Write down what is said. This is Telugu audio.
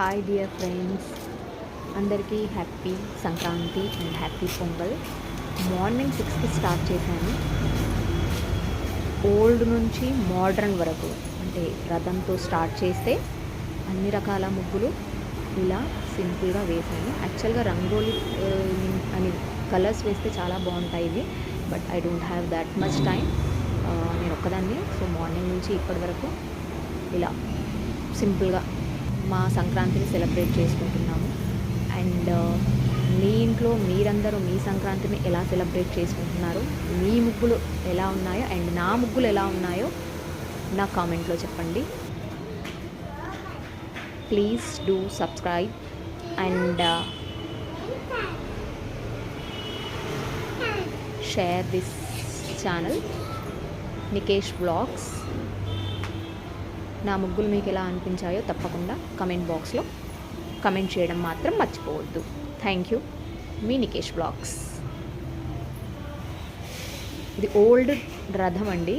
హాయ్ డియర్ ఫ్రెండ్స్, అందరికీ happy Sankranti and happy pongal. Morning 6కి స్టార్ట్ చేశాను. ఓల్డ్ నుంచి మోడ్రన్ వరకు, అంటే రథంతో స్టార్ట్ చేస్తే అన్ని రకాల ముగ్గులు ఇలా సింపుల్గా వేశాను. యాక్చువల్గా రంగోలీ అని కలర్స్ వేస్తే చాలా బాగుంటాయి ఇవి, but I don't have that much time. నేను ఒక్కదాన్ని. సో మార్నింగ్ నుంచి ఇప్పటి వరకు ఇలా సింపుల్గా మా సంక్రాంతిని సెలబ్రేట్ చేసుకుంటున్నాము. అండ్ మీ ఇంట్లో మీరందరూ మీ సంక్రాంతిని ఎలా సెలబ్రేట్ చేసుకుంటున్నారు, మీ ముగ్గులు ఎలా ఉన్నాయో అండ్ నా ముగ్గులు ఎలా ఉన్నాయో నా కామెంట్లో చెప్పండి. Please do subscribe and share this channel Nikesh vlogs. నా ముగ్గులు మీకు ఎలా అనిపించాయో తప్పకుండా కమెంట్ బాక్స్లో కమెంట్ చేయడం మాత్రం మర్చిపోవద్దు. Thank you. Me Nikesh vlogs. ఇది ఓల్డ్ రథం అండి.